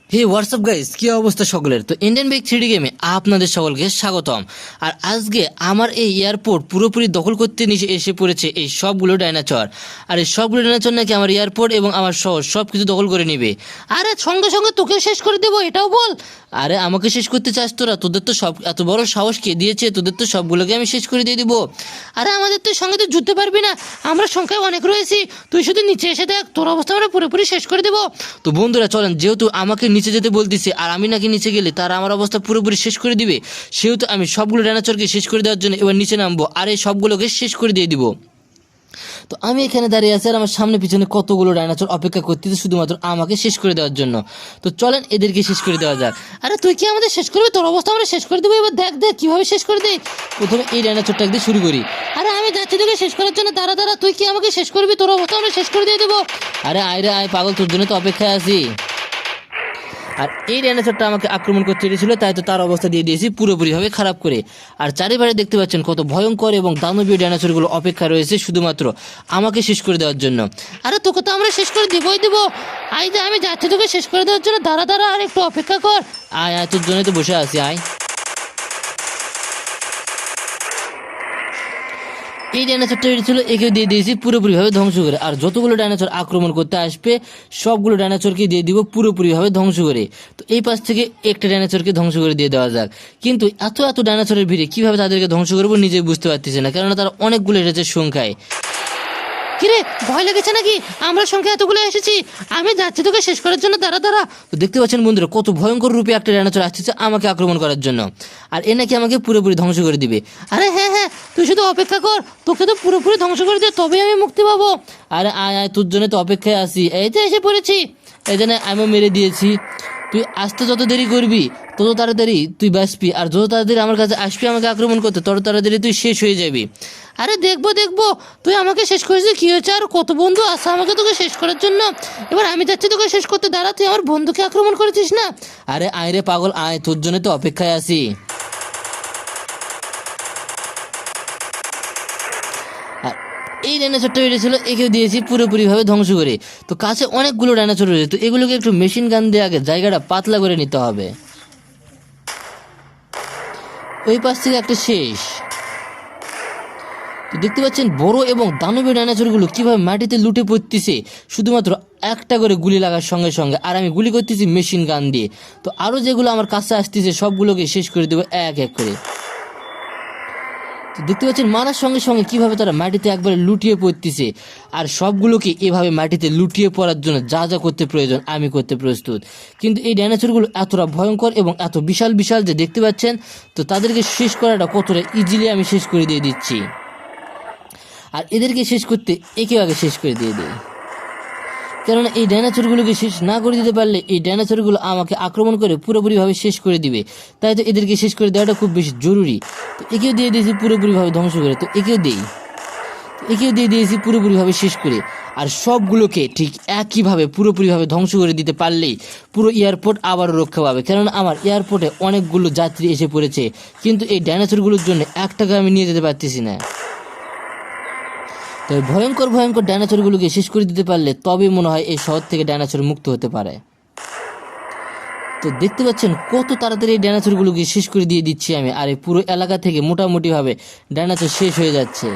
হে WhatsApp guys, কি অবস্থা সকলের? তো ইন্ডিয়ান বাইক 3D গেমে আপনাদের সকলকে স্বাগতম। আর আজকে আমার এই এয়ারপোর্ট পুরোপুরি দখল করতে নিচে এসে পড়েছে এই সবগুলো ডাইনোসর। আর এই সবগুলো ডাইনোসর নাকি আমার এয়ারপোর্ট এবং আমার শহর সব কিছু দখল করে নিবে। আরে সঙ্গে সঙ্গে তোকেও শেষ করে দেবো, এটাও বল। আরে আমাকে শেষ করতে চাস তোরা? তোদের তো সব এত বড় সাহস কে দিয়েছে? তোদের তো সবগুলোকে আমি শেষ করে দিয়ে দিব। আরে আমাদের তো সঙ্গে তো যুদ্ধে পারবি না, আমরা সংখ্যায় অনেক রয়েছি। তুই শুধু নিচে এসে দেখ, তোর অবস্থা আমরা পুরোপুরি শেষ করে দেবো। তো বন্ধুরা চলেন, যেহেতু আমাকে নিচে যেতে বলতেছে আর আমি নাকি নিচে গেলে তারা আমার অবস্থা পুরোপুরি শেষ করে দিবে, সেহেতু আমি সবগুলো ডাইনোসরকে শেষ করে দেওয়ার জন্য এবার নিচে নামবো আর এই সবগুলোকে শেষ করে দিয়ে দিব। তো আমি এখানে দাঁড়িয়ে আছি আর আমার সামনে পিছনে কতগুলো ডাইনোসর অপেক্ষা করতেছে শুধুমাত্র আমাকে শেষ করে দেওয়ার জন্য। তো চলেন এদেরকে শেষ করে দেওয়া যাক। আরে তুই কি আমাদের শেষ করবি? তোর অবস্থা আমরা শেষ করে দেবো। এবার দেখ দেখ কিভাবে শেষ করে দেই। প্রথমে এই ডাইনোসরটা দিয়ে শুরু করি। আরে আমি যাচ্ছি তোকে শেষ করার জন্য, দাঁড়া দাঁড়া, তুই কি আমাকে শেষ করবি? তোর অবস্থা আমরা শেষ করে দিয়ে দেবো। আরে আয় রে আয় পাগল, তোর জন্য তো অপেক্ষায় আছি। আর এই ডাইনোসরটা আমাকে আক্রমণ করতে এসেছিল, তাই তো তার অবস্থা দিয়ে দিয়েছি পুরোপুরিভাবে খারাপ করে। আর চারিপাশে দেখতে পাচ্ছেন কত ভয়ঙ্কর এবং দানবীয় ডাইনোসরগুলো অপেক্ষা রয়েছে শুধুমাত্র আমাকে শেষ করে দেওয়ার জন্য। আরে তোকে তো আমরা শেষ করে দেবই দেবো। আয় যে আমি যাচ্ছি তোকে শেষ করে দেওয়ার জন্য, দাঁড়া দাঁড়া আর একটু অপেক্ষা কর। আয় আয়, তোর জন্য তো বসে আছি, আয়। এই ডাইনোসরটা ছিল, একে দিয়ে দিয়েছি পুরোপুরিভাবে ধ্বংস করে। আর যতগুলো ডাইনোসর আক্রমণ করতে আসবে সবগুলো ডাইনোসরকে দিয়ে দিব পুরোপুরিভাবে ধ্বংস করে। তো এই পাশ থেকে একটা ডাইনোসরকে ধ্বংস করে দিয়ে দেওয়া যাক। কিন্তু এত এত ডাইনোসরের ভিড়ে কিভাবে তাদেরকে ধ্বংস করবো নিজেই বুঝতে পারতেছি না, কেননা তারা অনেকগুলো এসেছে সংখ্যায়। কিরে, ভয় লেগেছে নাকি? আমরা সংখ্যা এতগুলো এসেছি, আমি যাচ্ছি তোকে শেষ করার জন্য, দাঁড়া দাঁড়া। তো দেখতে পাচ্ছেন বন্ধুরা কত ভয়ঙ্কর রূপে একটা ডাইনোসর আসছে আমাকে আক্রমণ করার জন্য। আর এ নাকি আমাকে পুরোপুরি ধ্বংস করে দিবে। আরে হ্যাঁ হ্যাঁ, তুই শুধু অপেক্ষা কর, তোকে তো পুরোপুরি ধ্বংস করে দিয়ে তবেই আমি মুক্তি পাবো। আরে আয় আয়, তোর জন্য তো অপেক্ষায় আছি, এই তো এসে পড়েছি। এই জন্য আমিও মেরে দিয়েছি। তুই আসতে যত দেরি করবি তত তাড়াতাড়ি তুই বাঁচবি, আর যত তাড়াতাড়ি আমার কাছে আসবি আমাকে আক্রমণ করতে তত তাড়াতাড়ি তুই শেষ হয়ে যাবি। আরে দেখবো দেখবো, তুই আমাকে শেষ করেছিস কি হয়েছে? আর কত বন্ধু আসা আমাকে তোকে শেষ করার জন্য। এবার আমি যাচ্ছি তোকে শেষ করতে, দাঁড়া, তুই আমার বন্ধুকে আক্রমণ করেছিস না। আরে আয় রে পাগল আয়, তোর জন্য তো অপেক্ষায় আছি। আর এই ডাইনোসরটা বেরিয়েছিল, একেও দিয়েছি পুরোপুরিভাবে ধ্বংস করে। তো কাছে অনেকগুলো ডাইনোসর রয়েছে, তো এগুলোকে একটু মেশিন গান দিয়ে আগে জায়গাটা পাতলা করে নিতে হবে। ওই পাশ থেকে একটা শেষ। তো দেখতে পাচ্ছেন বড় এবং দানবীয় ডাইনোসরগুলো কিভাবে মাটিতে লুটে পড়তেছে শুধুমাত্র একটা করে গুলি লাগার সঙ্গে সঙ্গে। আর আমি গুলি করতেছি মেশিন গান দিয়ে। তো আরও যেগুলো আমার কাছে আসতেছে সবগুলোকে শেষ করে দেবো এক এক করে। তো দেখতে পাচ্ছেন মারার সঙ্গে সঙ্গে কিভাবে তারা মাটিতে একবারে লুটিয়ে পড়তেছে। আর সবগুলোকে এভাবে মাটিতে লুটিয়ে পড়ার জন্য যা যা করতে প্রয়োজন আমি করতে প্রস্তুত। কিন্তু এই ডাইনোসরগুলো এতটা ভয়ঙ্কর এবং এত বিশাল বিশাল যে দেখতে পাচ্ছেন, তো তাদেরকে শেষ করাটা কতটা ইজিলি আমি শেষ করে দিয়ে দিচ্ছি। আর এদেরকে শেষ করতে একেও আগে শেষ করে দিয়ে দেয়, কেননা এই ডাইনোসরগুলোকে শেষ না করে দিতে পারলে এই ডাইনোসরগুলো আমাকে আক্রমণ করে পুরোপুরিভাবে শেষ করে দিবে। তাই তো এদেরকে শেষ করে দেওয়াটা খুব বেশি জরুরি। তো একেও দিয়ে দিয়েছি পুরোপুরিভাবে ধ্বংস করে। তো একেও দিয়ে দিয়েছি পুরোপুরিভাবে শেষ করে। আর সবগুলোকে ঠিক একইভাবে পুরোপুরিভাবে ধ্বংস করে দিতে পারলেই পুরো এয়ারপোর্ট আবারও রক্ষা পাবে, কেননা আমার এয়ারপোর্টে অনেকগুলো যাত্রী এসে পড়েছে, কিন্তু এই ডাইনোসরগুলোর জন্য একটাকে আমি নিয়ে যেতে পারতেছি না। তবে ভয়ঙ্কর ভয়ঙ্কর ডাইনোসরগুলোকে শেষ করে দিতে পারলে তবেই মনে হয় এই শহর থেকে ডাইনোসর মুক্ত হতে পারে। তো দেখতে পাচ্ছেন কত তাড়াতাড়ি এই ডাইনোসরগুলোকে শেষ করে দিয়ে দিচ্ছি আমি, আর এই পুরো এলাকা থেকে মোটামুটিভাবে ডাইনোসর শেষ হয়ে যাচ্ছে।